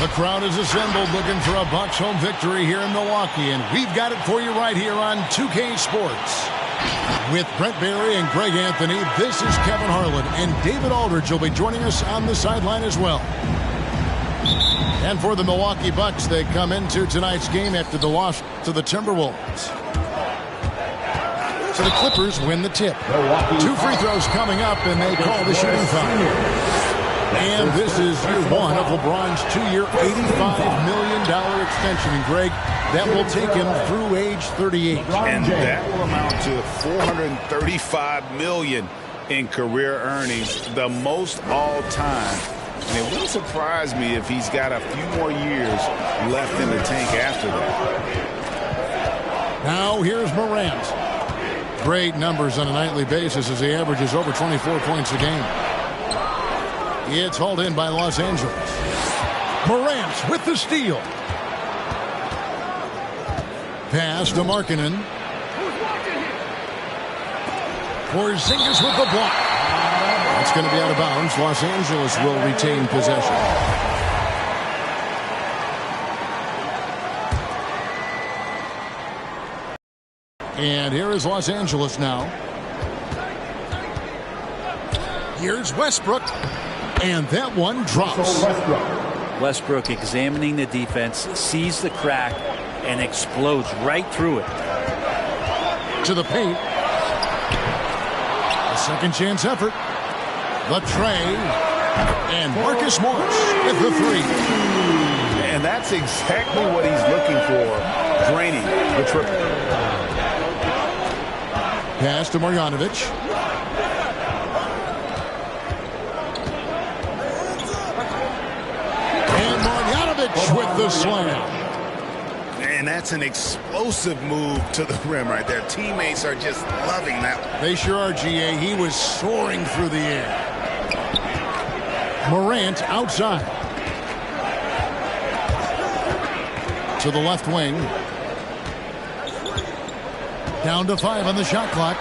The crowd is assembled looking for a Bucks home victory here in Milwaukee, and we've got it for you right here on 2K Sports. With Brent Barry and Greg Anthony, this is Kevin Harlan, and David Aldridge will be joining us on the sideline as well. And for the Milwaukee Bucks, they come into tonight's game after the loss to the Timberwolves. So the Clippers win the tip. 2 free throws coming up, and they call the shooting foul. And this is year one of LeBron's 2-year, $85 million extension. And Greg, that will take him through age 38. And that will amount to $435 million in career earnings, the most all time. And it wouldn't surprise me if he's got a few more years left in the tank after that. Now here's Morant. Great numbers on a nightly basis as he averages over 24 points a game. It's hauled in by Los Angeles. Morant with the steal. Pass to Markkanen. Porzingis with the block. That's going to be out of bounds. Los Angeles will retain possession. And here is Los Angeles now. Here's Westbrook. And that one drops. Westbrook examining the defense, sees the crack, and explodes right through it. To the paint. A second chance effort. The tray. And Marcus Morris with the three. And that's exactly what he's looking for, draining the triple. Pass to Marjanovic. With the slam. And that's an explosive move to the rim right there. Teammates are just loving that one. They sure are, GA. He was soaring through the air. Morant outside. To the left wing. Down to 5 on the shot clock.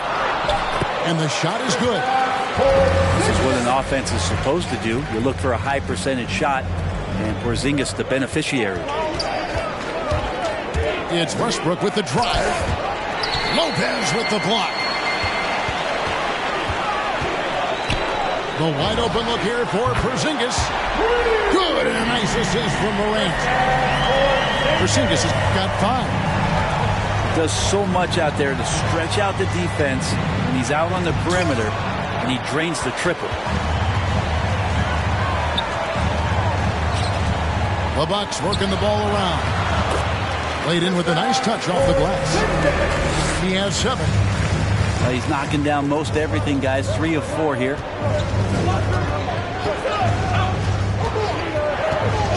And the shot is good. This is what an offense is supposed to do. You look for a high percentage shot. And Porzingis the beneficiary. It's Westbrook with the drive. Lopez with the block. The wide open look here for Porzingis. Good, and a nice assist from Morant. Porzingis has got 5. Does so much out there to stretch out the defense, and he's out on the perimeter, and he drains the triple. The Bucks working the ball around. Laid in with a nice touch off the glass. He has 7. He's knocking down most everything, guys. 3 of 4 here.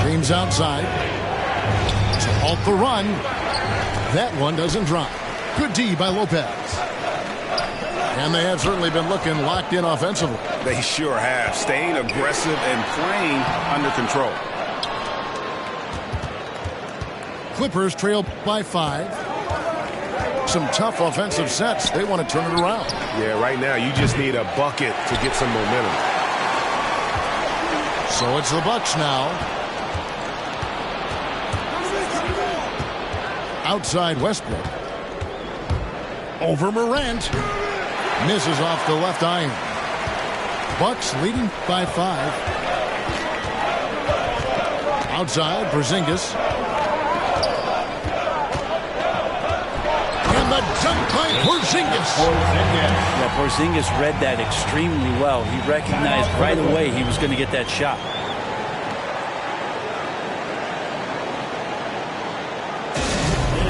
James outside. To halt the run. That one doesn't drop. Good D by Lopez. And they have certainly been looking locked in offensively. They sure have. Staying aggressive and playing under control. Clippers trail by 5. Some tough offensive sets. They want to turn it around. Yeah, right now you just need a bucket to get some momentum. So it's the Bucks now. Outside Westbrook. Over Morant. Misses off the left iron. Bucks leading by 5. Outside Porzingis. The jump by Porzingis. Yeah, Porzingis read that extremely well. He recognized right away he was going to get that shot.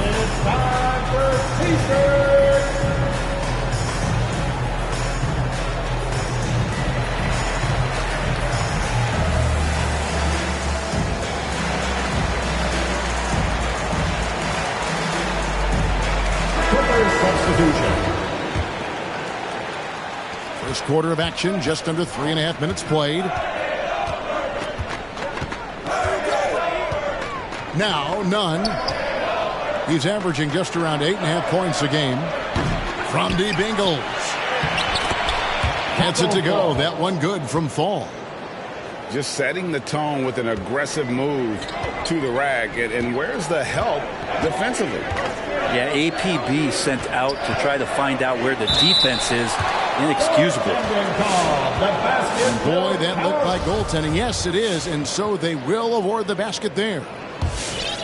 It's time for T-shirt. First quarter of action, just under 3.5 minutes played. Now, Nunn. He's averaging just around 8.5 points a game. From deep Ingles. Gets it to go. That one good from Fall. Just setting the tone with an aggressive move to the rack. And where's the help defensively? Yeah, APB sent out to try to find out where the defense is. Inexcusable. And boy, that looked like goaltending. Yes, it is. And so they will award the basket there.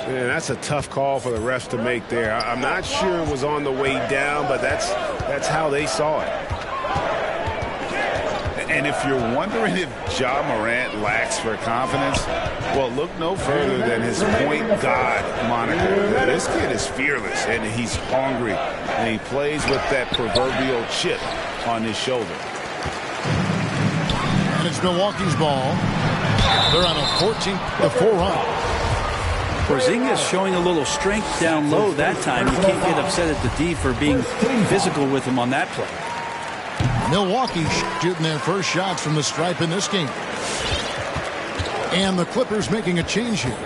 And that's a tough call for the refs to make there. I'm not sure it was on the way down, but that's how they saw it. And if you're wondering if Ja Morant lacks for confidence, well, look no further than his point guard moniker. This kid is fearless, and he's hungry, and he plays with that proverbial chip on his shoulder. And it's Milwaukee's ball. They're on a 14-4 run. Porzingis showing a little strength down low that time. You can't get upset at the D for being physical with him on that play. Milwaukee shooting their first shots from the stripe in this game. And the Clippers making a change here.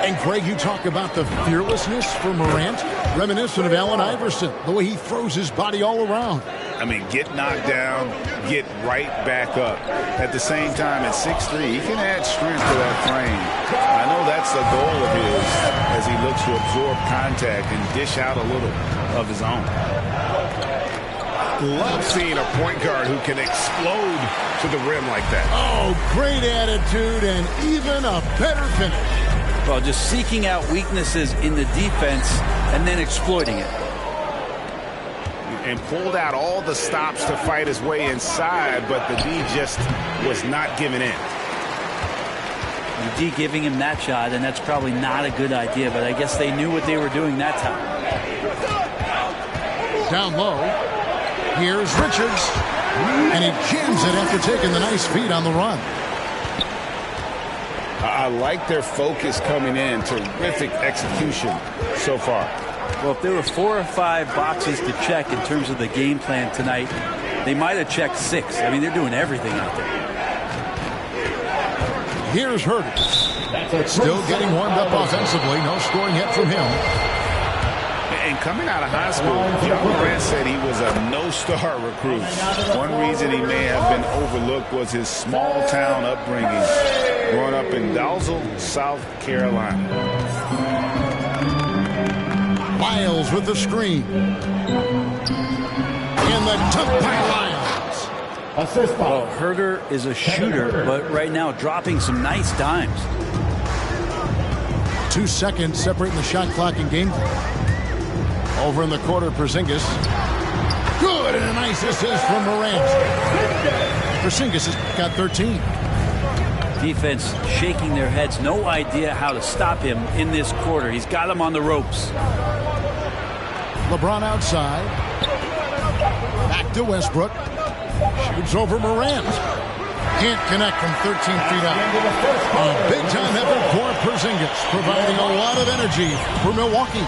And Craig, you talk about the fearlessness for Morant, reminiscent of Allen Iverson, the way he throws his body all around. I mean, get knocked down, get right back up. At the same time, at 6'3", he can add strength to that frame. I know that's the goal of his as he looks to absorb contact and dish out a little of his own. Love seeing a point guard who can explode to the rim like that. Oh, great attitude and even a better finish. Well, just seeking out weaknesses in the defense and then exploiting it. And pulled out all the stops to fight his way inside, but the D just was not giving in. The D giving him that shot, and that's probably not a good idea, but I guess they knew what they were doing that time. Down low, here's Richards, and he jams it after taking the nice feed on the run. I like their focus coming in. Terrific execution so far. Well, if there were 4 or 5 boxes to check in terms of the game plan tonight, they might have checked 6. I mean, they're doing everything out there. Here's Herter. Still getting warmed up offensively. No scoring yet from him. And coming out of high school, Ja Morant said he was a no-star recruit. One reason he may have been overlooked was his small-town upbringing, growing up in Dalzell, South Carolina. Lyles with the screen. And the dunk by Lyles. Assist ball. Well, Herter is a shooter, but right now dropping some nice dimes. 2 seconds separating the shot clock and game clock. Over in the quarter, Porzingis. Good, and a nice assist from Morant. Porzingis has got 13. Defense shaking their heads. No idea how to stop him in this quarter. He's got him on the ropes. LeBron outside. Back to Westbrook. Shoots over Morant. Can't connect from 13 feet out. A big-time effort for Porzingis, providing a lot of energy for Milwaukee.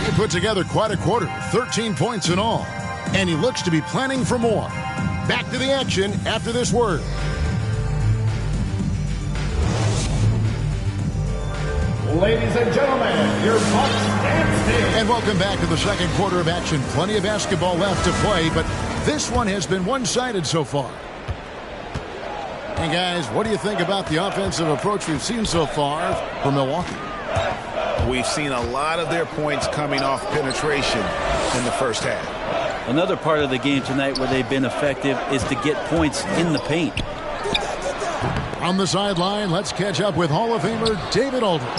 He put together quite a quarter, 13 points in all. And he looks to be planning for more. Back to the action after this word. Ladies and gentlemen, your Bucks dancing. And welcome back to the second quarter of action. Plenty of basketball left to play, but this one has been one-sided so far. And guys, what do you think about the offensive approach we've seen so far from Milwaukee? We've seen a lot of their points coming off penetration in the first half. Another part of the game tonight where they've been effective is to get points in the paint. On the sideline, let's catch up with Hall of Famer David Aldridge.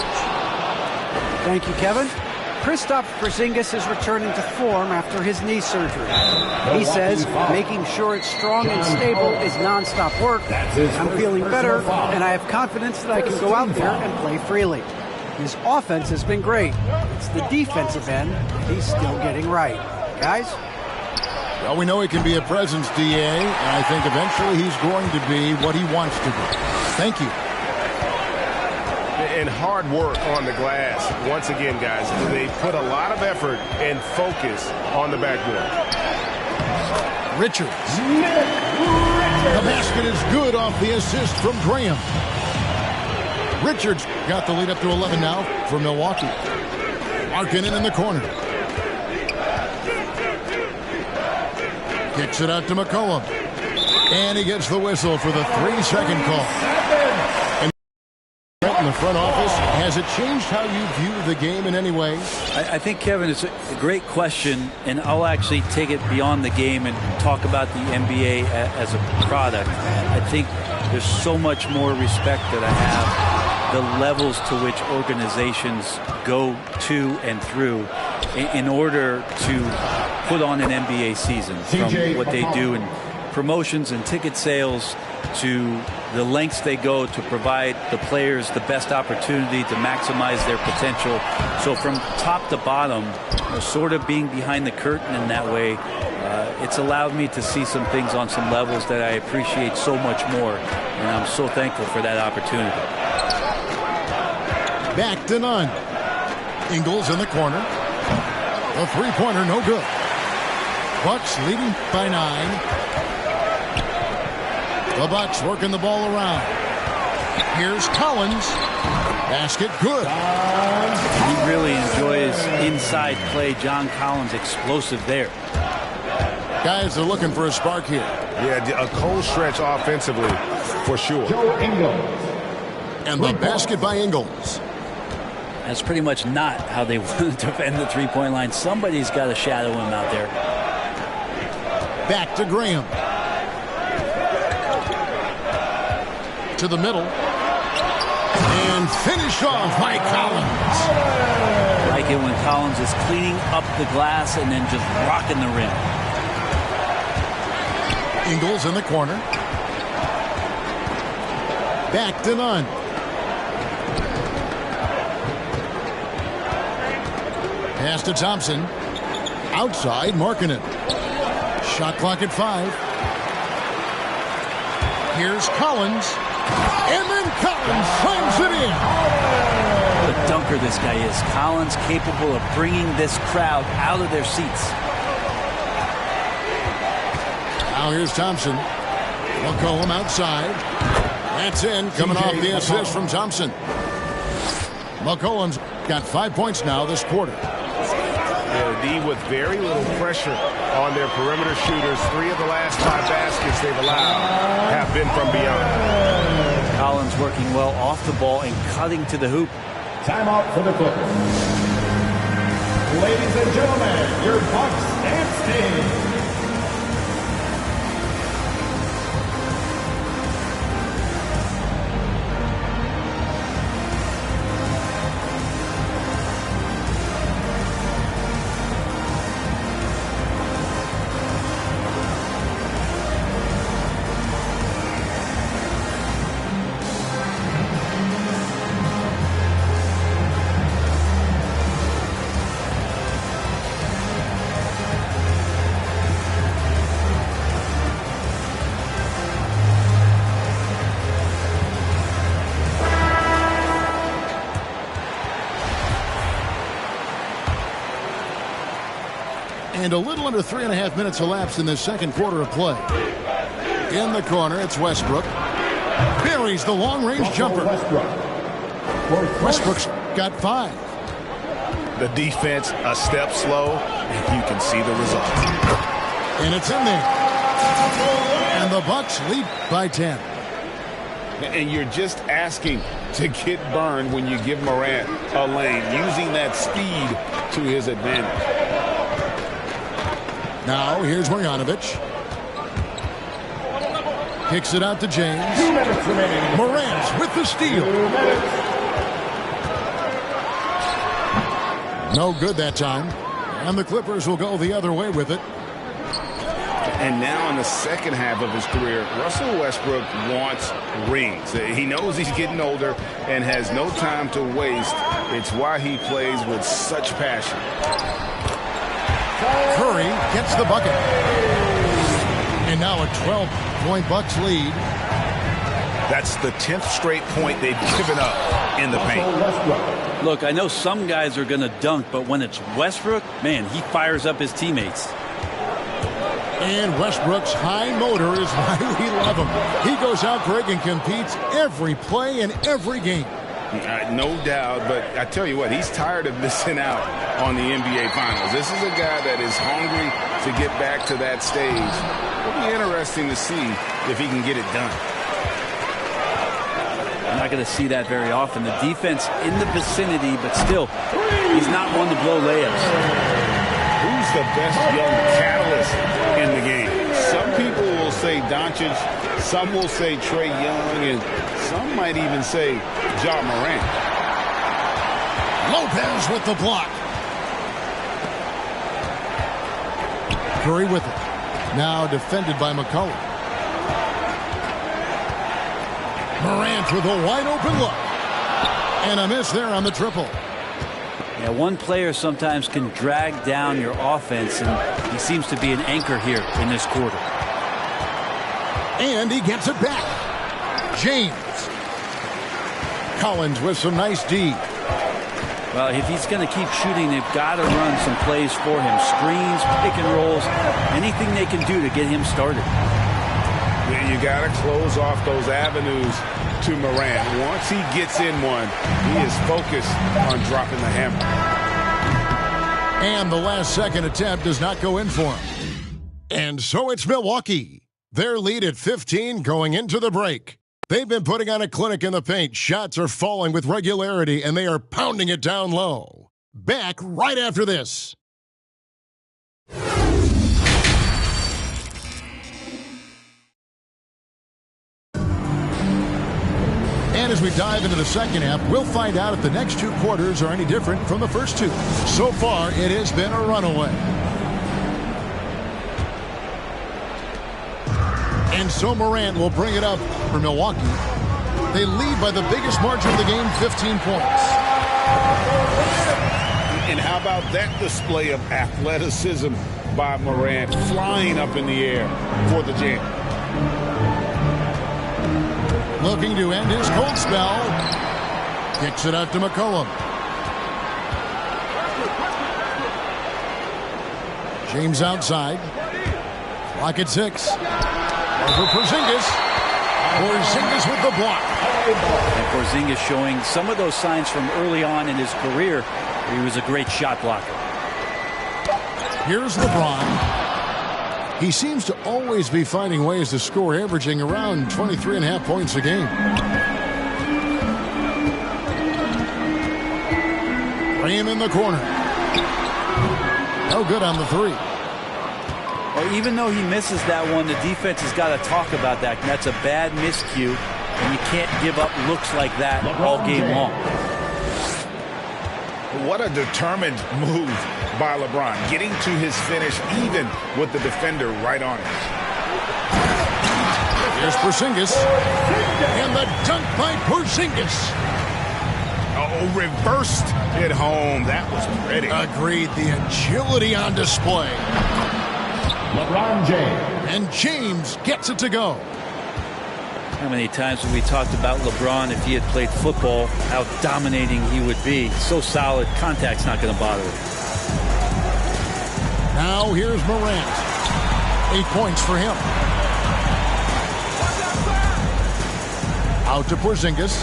Thank you, Kevin. Kristaps Porzingis is returning to form after his knee surgery. He says making sure it's strong and stable is nonstop work. I'm feeling better, and I have confidence that I can go out there and play freely. His offense has been great. It's the defensive end he's still getting right. Guys? Well, we know he can be a presence, DA, and I think eventually he's going to be what he wants to be. Thank you. And hard work on the glass. Once again, guys, they put a lot of effort and focus on the backboard. Richards. The basket is good off the assist from Graham. Richards got the lead up to 11 now for Milwaukee. Markkanen in the corner. Kicks it out to McCollum. And he gets the whistle for the 3-second call. And in the front office, has it changed how you view the game in any way? I think, Kevin, it's a great question, and I'll actually take it beyond the game and talk about the NBA as a product. I think there's so much more respect that I have, the levels to which organizations go to and through in order to put on an NBA season, from what they do in promotions and ticket sales to the lengths they go to provide the players the best opportunity to maximize their potential. So from top to bottom, sort of being behind the curtain in that way, it's allowed me to see some things on some levels that I appreciate so much more, and I'm so thankful for that opportunity. Back to none. Ingles in the corner. The three-pointer, no good. Bucks leading by 9. The Bucks working the ball around. Here's Collins. Basket good. He really enjoys inside play. John Collins explosive there. Guys are looking for a spark here. Yeah, a cold stretch offensively for sure. Joe Ingles. And the basket by Ingles. That's pretty much not how they want to defend the three-point line. Somebody's got to shadow him out there. Back to Graham. To the middle. And finish off by Collins. I like it when Collins is cleaning up the glass and then just rocking the rim. Ingles in the corner. Back to none. Pass to Thompson. Outside, Markkanen. Shot clock at 5. Here's Collins. And then Collins slams it in. What a dunker this guy is. Collins capable of bringing this crowd out of their seats. Now here's Thompson. McCollum outside. That's in. Coming off the assist from Thompson. McCollum's got 5 points now this quarter. Yeah, the D with very little pressure on their perimeter shooters. 3 of the last 5 baskets they've allowed have been from beyond. Collins working well off the ball and cutting to the hoop. Timeout for the Clippers. Ladies and gentlemen, your Bucks and Sting. And a little under 3.5 minutes elapsed in this second quarter of play. In the corner, it's Westbrook. Buries the long-range jumper. Westbrook's got 5. The defense a step slow, and you can see the result. And it's in there. And the Bucks lead by 10. And you're just asking to get burned when you give Morant a lane, using that speed to his advantage. Now, here's Marjanovic. Kicks it out to James. 2 minutes remaining. Morant with the steal. 2 minutes. No good that time. And the Clippers will go the other way with it. And now in the second half of his career, Russell Westbrook wants rings. He knows he's getting older and has no time to waste. It's why he plays with such passion. Curry gets the bucket. And now a 12-point Bucks lead. That's the 10th straight point they've given up in the paint. Look, I know some guys are going to dunk, but when it's Westbrook, man, he fires up his teammates. And Westbrook's high motor is why we love him. He goes out, Greg, and competes every play and every game. No doubt, but I tell you what, he's tired of missing out on the NBA Finals. This is a guy that is hungry to get back to that stage. It'll be interesting to see if he can get it done. I'm not going to see that very often. The defense in the vicinity, but still, he's not one to blow layups. Who's the best young catalyst in the game? Some people will say Doncic, some will say Trae Young, and some might even say Ja Morant. Lopez with the block. Curry with it. Now defended by McCollum. Morant with a wide open look. And a miss there on the triple. Yeah, one player sometimes can drag down your offense, and he seems to be an anchor here in this quarter. And he gets it back. James. Collins with some nice D. Well, if he's going to keep shooting, they've got to run some plays for him. Screens, pick and rolls, anything they can do to get him started. Yeah, you got to close off those avenues to Morant. Once he gets in one, he is focused on dropping the hammer. And the last second attempt does not go in for him. And so it's Milwaukee. Their lead at 15 going into the break. They've been putting on a clinic in the paint. Shots are falling with regularity, and they are pounding it down low. Back right after this. And as we dive into the second half, we'll find out if the next two quarters are any different from the first two. So far, it has been a runaway. And so Morant will bring it up for Milwaukee. They lead by the biggest margin of the game, 15 points. And how about that display of athleticism by Morant, flying up in the air for the jam. Looking to end his cold spell. Kicks it out to McCollum. James outside. Clock at 6. Over Porzingis. Porzingis with the block. And Porzingis showing some of those signs from early on in his career. He was a great shot blocker. Here's LeBron. He seems to always be finding ways to score, averaging around 23.5 points a game. Graham in the corner. No good on the three. Well, even though he misses that one, the defense has got to talk about that. And that's a bad miscue, and you can't give up looks like that all game long. What a determined move by LeBron, getting to his finish even with the defender right on it. Here's Porzingis, and the dunk by Porzingis. Oh, reversed it home. That was pretty. Agreed. The agility on display. LeBron James. And James gets it to go. How many times have we talked about LeBron, if he had played football, how dominating he would be. So solid, contact's not going to bother him. Now here's Morant. 8 points for him. Out to Porzingis.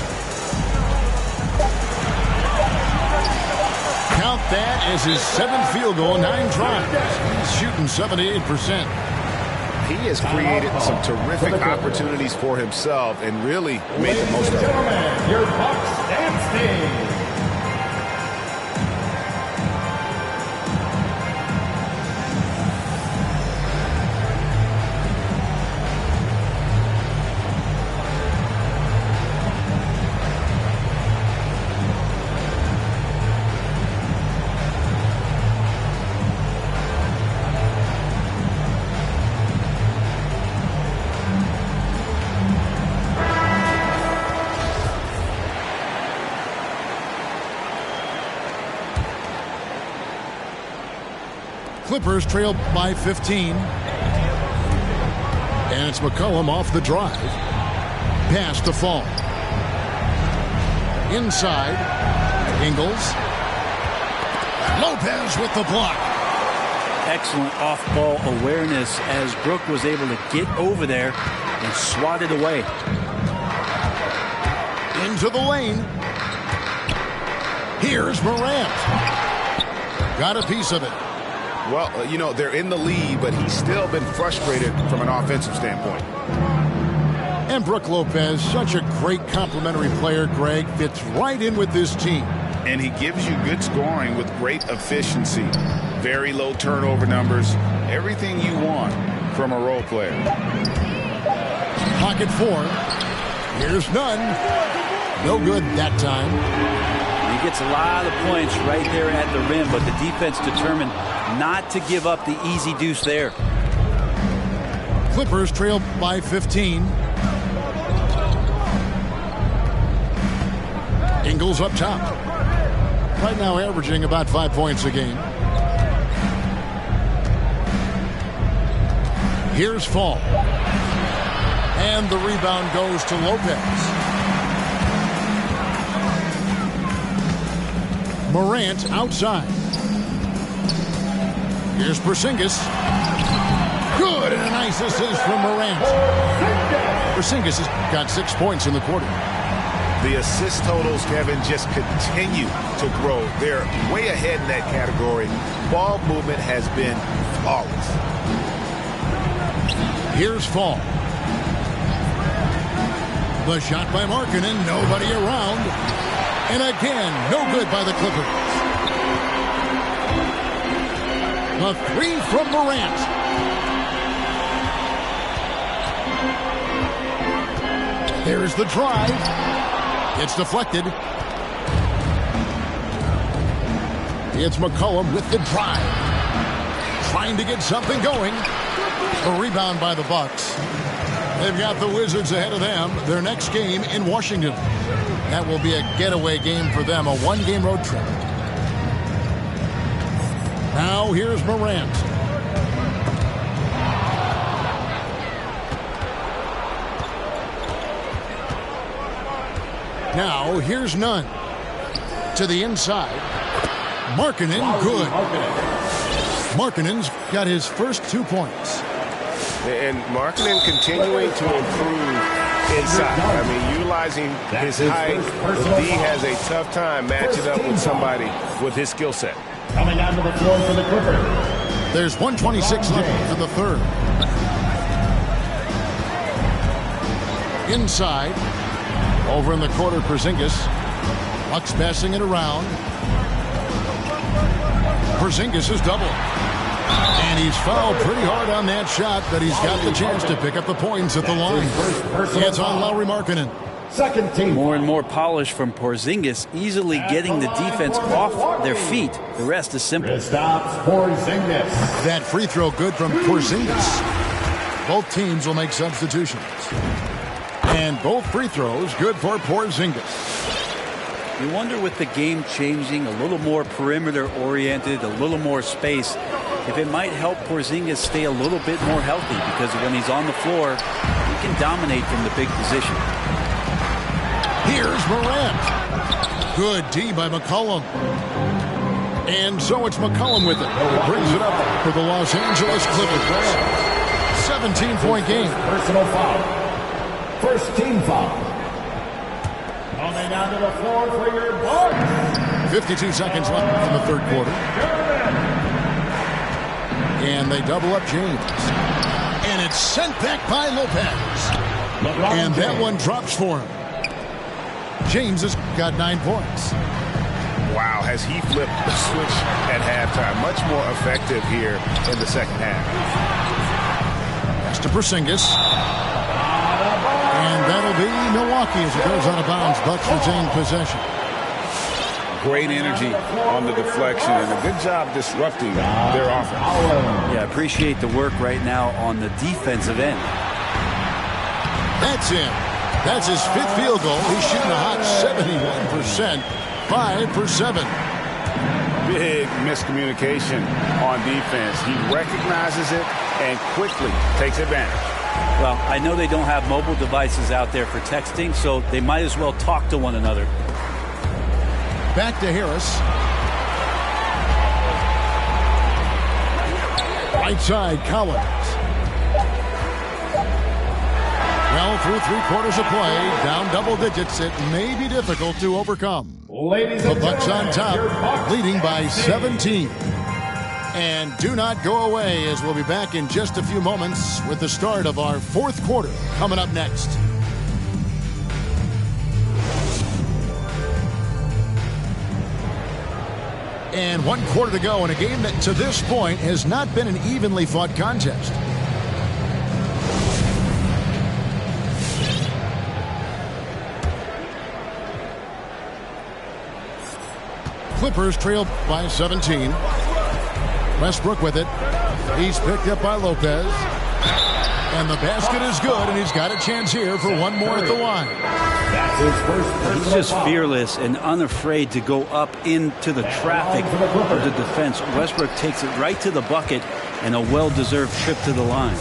Count that as his 7th field goal, 9 tries. He's shooting 78%. He has created some terrific opportunities for himself and really made the most of it. Gentlemen, your Bucks dance team. Clippers trail by 15. And it's McCollum off the drive. Pass to Fall. Inside. Ingles. Lopez with the block. Excellent off-ball awareness as Brook was able to get over there and swat it away. Into the lane. Here's Morant. Got a piece of it. Well, you know, they're in the lead, but he's still been frustrated from an offensive standpoint. And Brook Lopez, such a great complimentary player, Greg, fits right in with this team. And he gives you good scoring with great efficiency. Very low turnover numbers. Everything you want from a role player. Pocket 4. Here's none. No good that time. He gets a lot of points right there at the rim, but the defense determined not to give up the easy deuce there. Clippers trail by 15. Ingles up top. Right now averaging about 5 points a game. Here's Fall. And the rebound goes to Lopez. Morant outside. Here's Porzingis. Good, and a nice assist from Morant. Porzingis has got 6 points in the quarter. The assist totals, Kevin, just continue to grow. They're way ahead in that category. Ball movement has been flawless. Here's Fall. The shot by Markkanen, nobody around. And again, no good by the Clippers. The three from Morant. There's the drive. It's deflected. It's McCollum with the drive. Trying to get something going. A rebound by the Bucks. They've got the Wizards ahead of them. Their next game in Washington. That will be a getaway game for them, a one-game road trip. Now here's Morant. Now here's Nunn. To the inside. Markkanen, good. Markkanen's got his first 2 points. And Markkanen continuing to improve inside. I mean, utilizing his height. D has a tough time matching up with somebody with his skill set. Coming onto the floor for the Clippers. There's 1:26 left in the third. Inside. Over in the corner, Porzingis. Bucks passing it around. Porzingis is double. And he's fouled pretty hard on that shot, but he's got the chance to pick up the points at the line. It's on Lauri Markkanen. Second team. More and more polish from Porzingis, easily getting the defense off their feet. The rest is simple. Stops Porzingis. That free throw good from Porzingis. Both teams will make substitutions. And both free throws good for Porzingis. You wonder, with the game changing, a little more perimeter-oriented, a little more space, if it might help Porzingis stay a little bit more healthy, because when he's on the floor, he can dominate from the big position. Here's Morant. Good D by McCollum. And so it's McCollum with it. Brings it up for the Los Angeles Clippers. 17-point game. Personal foul. First team foul. Coming down to the floor for your Bucks. 52 seconds left in the third quarter. And they double up James. And it's sent back by Lopez. And that one drops for him. James has got 9 points. Wow, has he flipped the switch at halftime. Much more effective here in the second half. Pass to Porzingis. And that'll be Milwaukee as it goes out of bounds. Bucks retain possession. Great energy on the deflection and a good job disrupting their offense. Yeah, appreciate the work right now on the defensive end. That's it. That's his 5th field goal. He's shooting a hot 71%. 5 for 7. Big miscommunication on defense. He recognizes it and quickly takes advantage. Well, I know they don't have mobile devices out there for texting, so they might as well talk to one another. Back to Harris. Right side, Collins. Well, through 3 quarters of play, down double digits, it may be difficult to overcome. Ladies The and Bucks on gentlemen, your top, Bucks leading by 17. And do not go away, as we'll be back in just a few moments with the start of our fourth quarter coming up next. And 1 quarter to go in a game that to this point has not been an evenly fought contest. Clippers trail by 17. Westbrook with it. He's picked up by Lopez. And the basket is good, and he's got a chance here for one more at the line. He's just fearless and unafraid to go up into the traffic of the defense. Westbrook takes it right to the bucket, and a well-deserved trip to the line.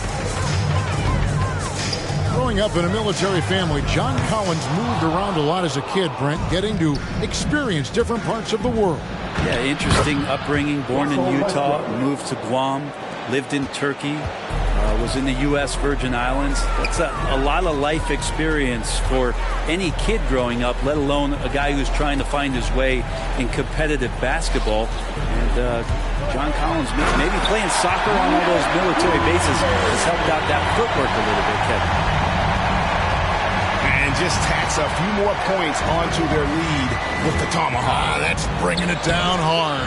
Growing up in a military family, John Collins moved around a lot as a kid, Brent, getting to experience different parts of the world. Yeah, interesting upbringing. Born in Utah, moved to Guam, lived in Turkey, was in the U.S. Virgin Islands. That's a lot of life experience for any kid growing up, let alone a guy who's trying to find his way in competitive basketball. And John Collins, maybe playing soccer on all those military bases, has helped out that footwork a little bit, Kevin. And just tacks a few more points onto their lead with the tomahawk. That's bringing it down hard.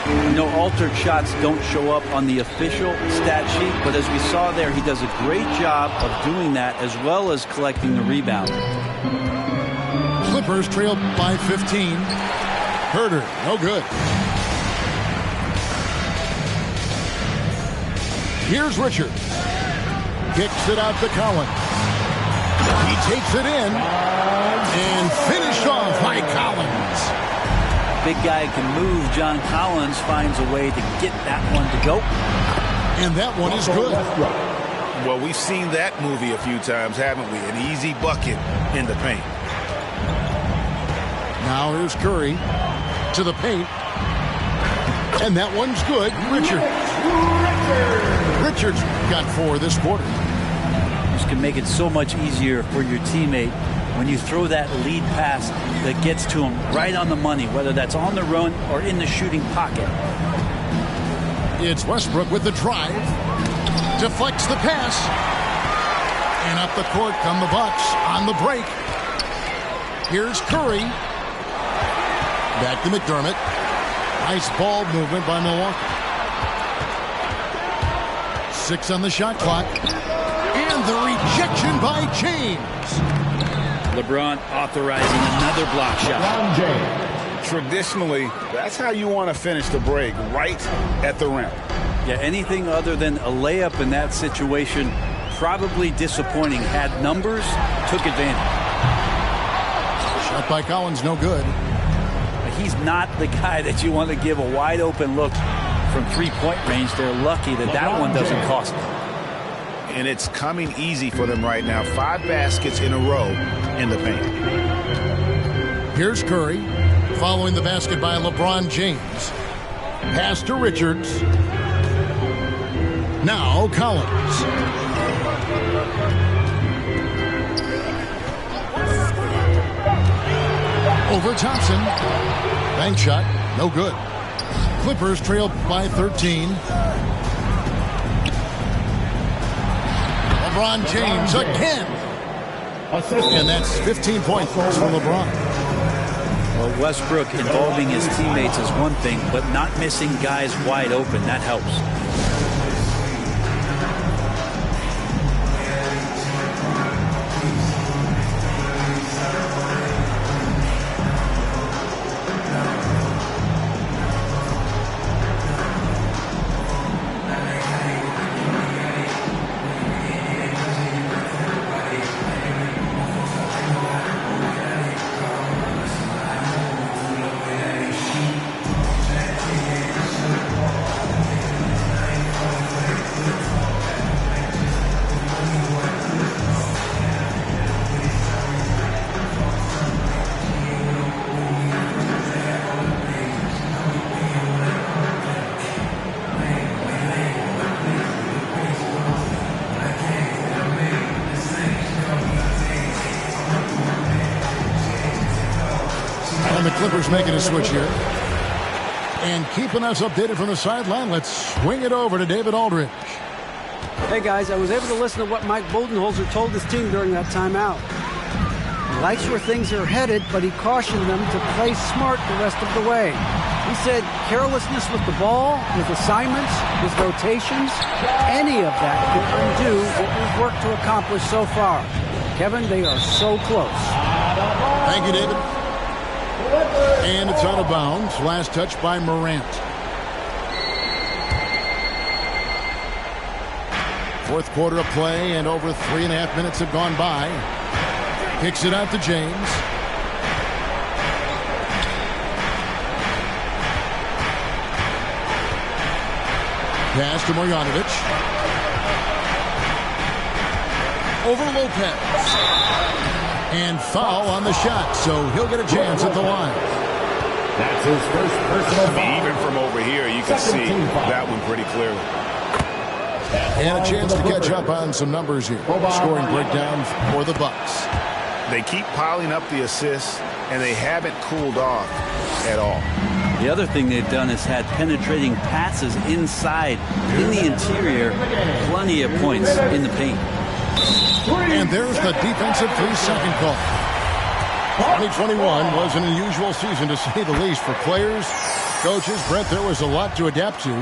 You know, altered shots don't show up on the official stat sheet, but as we saw there, he does a great job of doing that as well as collecting the rebound. Clippers trail by 15. Herder, no good. Here's Richards. Kicks it out to Collins. He takes it in and finished off by Collins. Big guy can move. John Collins finds a way to get that one to go. And that one is good. Well, we've seen that movie a few times, haven't we? An easy bucket in the paint. Now here's Curry to the paint. And that one's good. Richards got 4 this quarter. This can make it so much easier for your teammate when you throw that lead pass that gets to him right on the money, whether that's on the run or in the shooting pocket. It's Westbrook with the drive. Deflects the pass. And up the court come the Bucks on the break. Here's Curry. Back to McDermott. Nice ball movement by Milwaukee. 6 on the shot clock. And the rejection by James. LeBron authorizing another block shot. Traditionally, that's how you want to finish the break, right at the rim. Yeah, anything other than a layup in that situation, probably disappointing. Had numbers, took advantage. Shot by Collins, no good. He's not the guy that you want to give a wide open look from three-point range. They're lucky that one doesn't cost them. And it's coming easy for them right now. 5 baskets in a row in the paint. Here's Curry, following the basket by LeBron James. Pass to Richards. Now Collins. Over Thompson. Bank shot, no good. Clippers trail by 13. LeBron James again. And that's 15 points from LeBron. Well, Westbrook involving his teammates is one thing, but not missing guys wide open, that helps. And the Clippers making a switch here. And keeping us updated from the sideline, let's swing it over to David Aldridge. Hey guys, I was able to listen to what Mike Budenholzer told his team during that timeout. He likes where things are headed, but he cautioned them to play smart the rest of the way. He said carelessness with the ball, with assignments, with rotations, any of that can undo what we've worked to accomplish so far. Kevin, they are so close. Thank you, David. And it's out of bounds. Last touch by Morant. Fourth quarter of play, and over 3.5 minutes have gone by. Kicks it out to James. Pass to Marjanovic. Over Lopez. And foul on the shot, so he'll get a chance at the line. That's his first personal foul. Even from over here, you can see that one pretty clearly. And a chance to catch up on some numbers here. Scoring breakdown for the Bucks. They keep piling up the assists, and they haven't cooled off at all. The other thing they've done is had penetrating passes inside, in the interior, plenty of points in the paint. And there's the defensive 3-second call. 2021 was an unusual season, to say the least, for players, coaches. Brent, there was a lot to adapt to.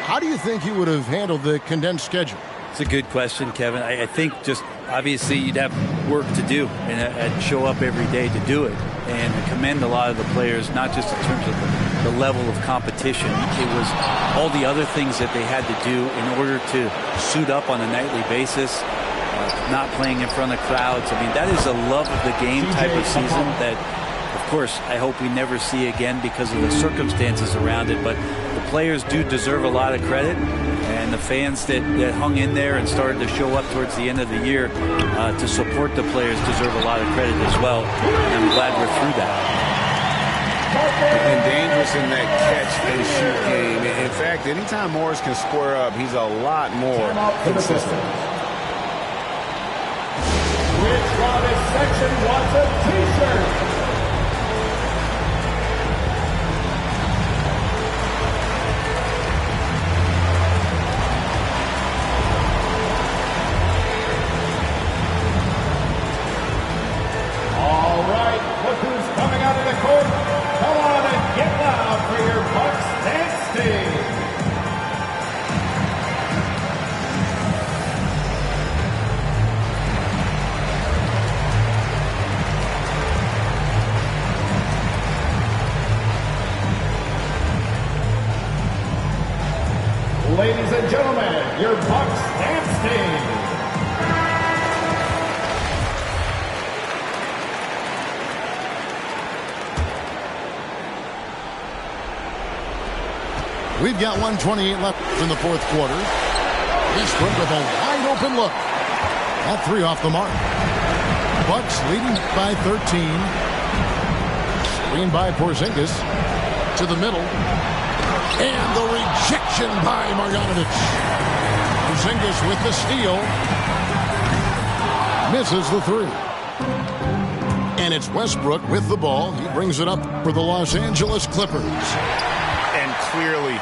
How do you think you would have handled the condensed schedule? It's a good question, Kevin. I think just obviously you'd have work to do and show up every day to do it. And I commend a lot of the players, not just in terms of the level of competition. It was all the other things that they had to do in order to suit up on a nightly basis, not playing in front of crowds. I mean, that is a love of the game type of season that, of course, I hope we never see again because of the circumstances around it. But the players do deserve a lot of credit. And the fans that hung in there and started to show up towards the end of the year to support the players deserve a lot of credit as well. And I'm glad we're through that. And dangerous in that catch and shoot game. In fact, anytime Morris can square up, he's a lot more consistent. Which one of this section wants a t-shirt? Ladies and gentlemen, your Bucks dance team. We've got 1:28 left in the fourth quarter. Eastwood with a wide open look. That three off the mark. Bucks leading by 13. Screen by Porzingis to the middle. And the rejection by Marjanovic. Porzingis with the steal. Misses the three. And it's Westbrook with the ball. He brings it up for the Los Angeles Clippers. And clearly,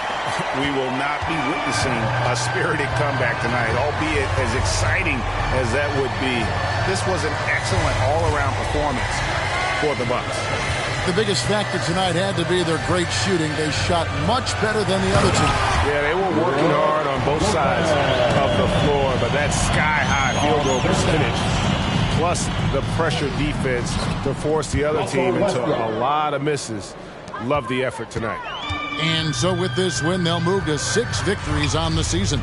we will not be witnessing a spirited comeback tonight, albeit as exciting as that would be. This was an excellent all-around performance for the Bucks. The biggest factor tonight had to be their great shooting. They shot much better than the other team. Yeah, they were working hard on both sides of the floor, but that sky-high field goal percentage, plus the pressure defense to force the other team into a lot of misses. Love the effort tonight. And so with this win, they'll move to 6 victories on the season.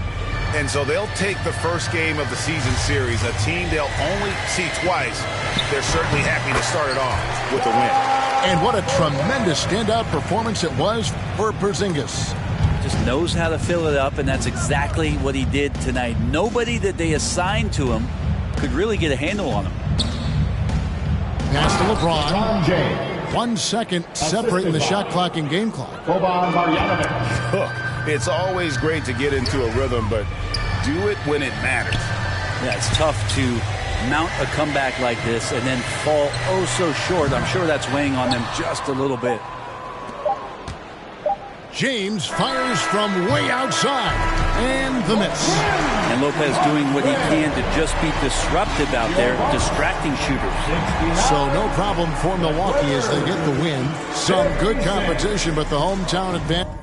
And so they'll take the first game of the season series, a team they'll only see twice. They're certainly happy to start it off with a win. And what a tremendous standout performance it was for Porzingis. Just knows how to fill it up, and that's exactly what he did tonight. Nobody that they assigned to him could really get a handle on him. Pass to LeBron. John James. 1 second separating the shot clock and game clock. Boban Marjanovic. Look, it's always great to get into a rhythm, but do it when it matters. Yeah, it's tough to mount a comeback like this and then fall oh so short. I'm sure that's weighing on them just a little bit. James fires from way outside. And the miss. And Lopez doing what he can to just be disruptive out there, distracting shooters. So no problem for Milwaukee as they get the win. Some good competition, but the hometown advantage.